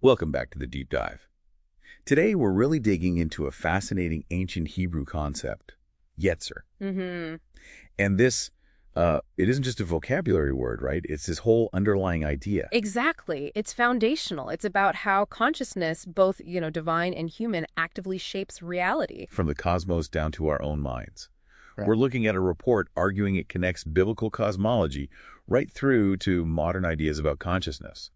Welcome back to the deep dive. Today we're really digging into a fascinating ancient Hebrew concept, Yetser. Mm-hmm. And this, it isn't just a vocabulary word, right? It's this whole underlying idea. Exactly. It's foundational. It's about how consciousness, both, divine and human, actively shapes reality. From the cosmos down to our own minds. Right. We're looking at a report arguing it connects biblical cosmology right through to modern ideas about consciousness.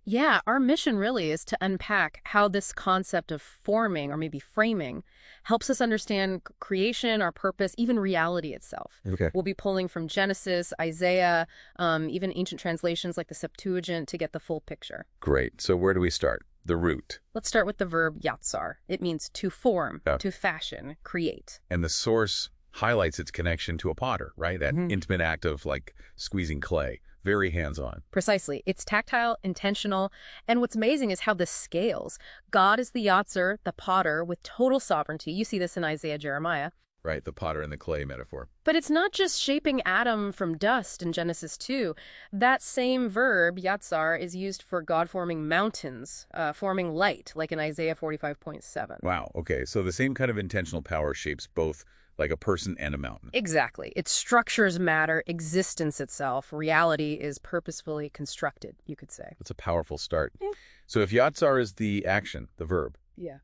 Yeah, our mission really is to unpack how this concept of forming, or maybe framing, helps us understand creation, our purpose, even reality itself. Okay. We'll be pulling from Genesis, Isaiah, even ancient translations like the Septuagint to get the full picture. Great. So where do we start? The root. Let's start with the verb yatsar. It means to form, Yeah. to fashion, create. And the source highlights its connection to a potter, right? That Mhm. intimate act of like squeezing clay. Very hands-on. Precisely. It's tactile, intentional, and what's amazing is how this scales. God is the yatser, the potter, with total sovereignty. You see this in Isaiah, Jeremiah. Right, the potter and the clay metaphor. But it's not just shaping Adam from dust in Genesis 2. That same verb, yatsar, is used for God forming mountains, forming light, like in Isaiah 45:7. Wow, okay. So the same kind of intentional power shapes both like a person and a mountain. Exactly. Its structures matter, existence itself, reality is purposefully constructed, you could say. That's a powerful start. Yeah. So if Yatsar is the action, the verb, Yeah.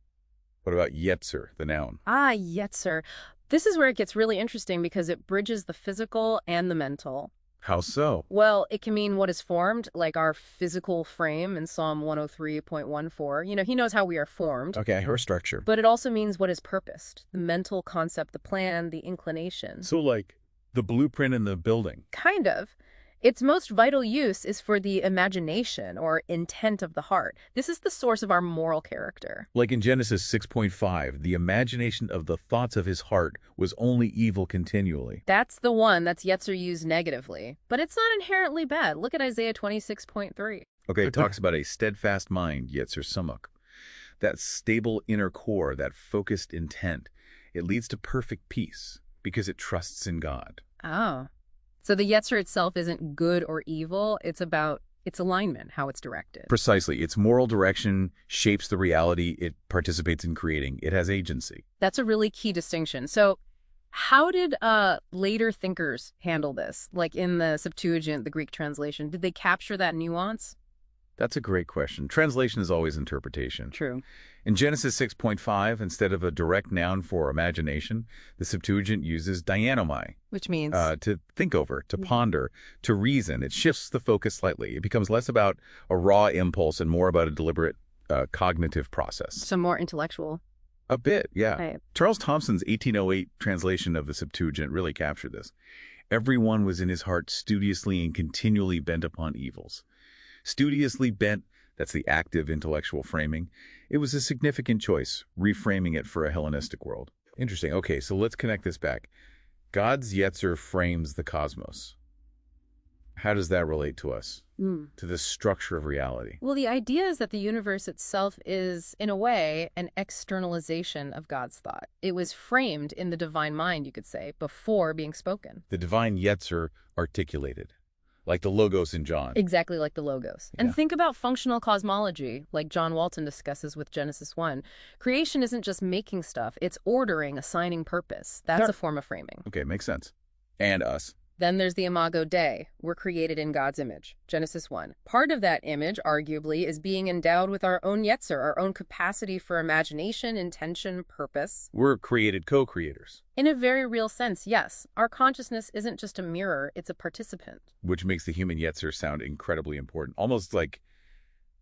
what about Yetzer, the noun? Ah, Yetser. This is where it gets really interesting because it bridges the physical and the mental. How so? Well, it can mean what is formed, like our physical frame in Psalm 103.14. He knows how we are formed. Okay, or structure. But it also means what is purposed, the mental concept, the plan, the inclination. So like the blueprint in the building. Kind of. Its most vital use is for the imagination or intent of the heart. This is the source of our moral character. Like in Genesis 6.5, the imagination of the thoughts of his heart was only evil continually. That's the one that's Yetzer used negatively. But it's not inherently bad. Look at Isaiah 26.3. Okay, it talks about a steadfast mind, Yetzer Samuk. That stable inner core, that focused intent, it leads to perfect peace because it trusts in God. Oh. So the Yetzer itself isn't good or evil. It's about its alignment, how it's directed. Precisely. Its moral direction shapes the reality it participates in creating. It has agency. That's a really key distinction. So how did later thinkers handle this? Like in the Septuagint, the Greek translation, did they capture that nuance? That's a great question. Translation is always interpretation. True. In Genesis 6.5, instead of a direct noun for imagination, the Septuagint uses dianomai, Which means? to think over, to ponder, to reason. It shifts the focus slightly. It becomes less about a raw impulse and more about a deliberate cognitive process. So more intellectual. A bit, yeah. Right. Charles Thompson's 1808 translation of the Septuagint really captured this. Everyone was in his heart studiously and continually bent upon evils. Studiously bent, that's the active intellectual framing. It was a significant choice, reframing it for a Hellenistic world. Interesting. Okay, so let's connect this back. God's Yetzer frames the cosmos. How does that relate to us, to the structure of reality? Well, the idea is that the universe itself is, in a way, an externalization of God's thought. It was framed in the divine mind, you could say, before being spoken. The divine Yetzer articulated, like the Logos in John. Exactly like the Logos. Yeah. And think about functional cosmology, like John Walton discusses with Genesis 1. Creation isn't just making stuff, it's ordering, assigning purpose. That's Sure. a form of framing. Okay, makes sense. And us. Then there's the Imago Dei. We're created in God's image. Genesis 1. Part of that image, arguably, is being endowed with our own Yetzer, our own capacity for imagination, intention, purpose. We're created co-creators, In a very real sense, yes. Our consciousness isn't just a mirror, it's a participant. which makes the human Yetzer sound incredibly important, almost like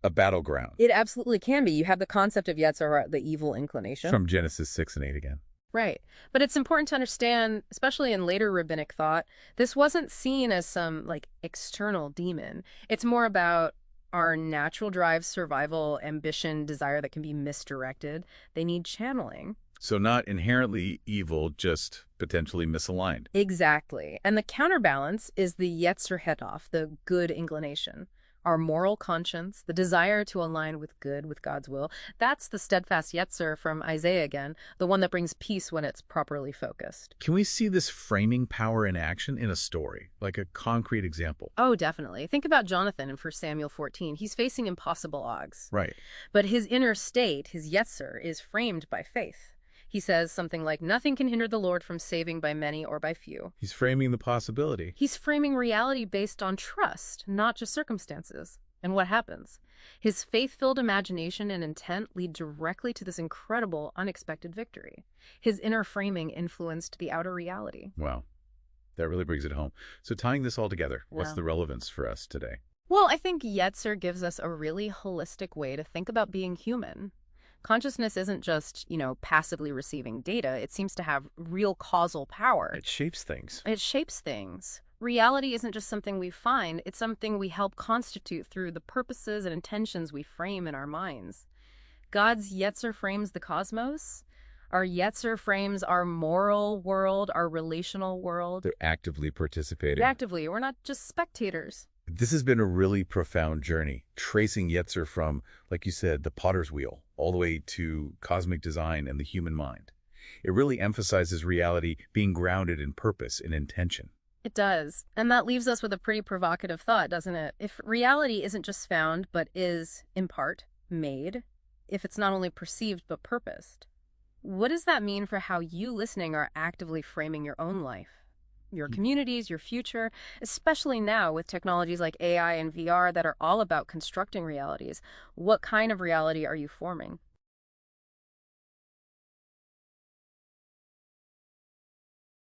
a battleground. It absolutely can be. You have the concept of Yetzer, the evil inclination. From Genesis 6 and 8 again. Right. But it's important to understand, especially in later rabbinic thought, this wasn't seen as some, external demon. It's more about our natural drive, survival, ambition, desire that can be misdirected. They need channeling. So not inherently evil, just potentially misaligned. Exactly. And the counterbalance is the Yetzer Hetof, the good inclination. Our moral conscience, the desire to align with good, with God's will, that's the steadfast Yetser from Isaiah again, the one that brings peace when it's properly focused. Can we see this framing power in action in a story, like a concrete example? Oh, definitely. Think about Jonathan in 1 Samuel 14. He's facing impossible odds. Right. But his inner state, his Yetser, is framed by faith. He says something like, nothing can hinder the Lord from saving by many or by few. He's framing the possibility. He's framing reality based on trust, not just circumstances. And what happens? His faith-filled imagination and intent lead directly to this incredible, unexpected victory. His inner framing influenced the outer reality. Wow. That really brings it home. So tying this all together, what's Yeah. the relevance for us today? Well, I think Yetzer gives us a really holistic way to think about being human. Consciousness isn't just, passively receiving data. It seems to have real causal power. It shapes things. It shapes things. Reality isn't just something we find, it's something we help constitute through the purposes and intentions we frame in our minds. God's Yetzer frames the cosmos. Our Yetzer frames our moral world, our relational world. They're actively participating. Actively, we're not just spectators. This has been a really profound journey, tracing Yetzer from, like you said, the potter's wheel, all the way to cosmic design and the human mind. It really emphasizes reality being grounded in purpose and intention. It does. And that leaves us with a pretty provocative thought, doesn't it? If reality isn't just found, but is, in part, made, if it's not only perceived but purposed, what does that mean for how you listening are actively framing your own life? Your communities, your future, especially now with technologies like AI and VR that are all about constructing realities. What kind of reality are you forming?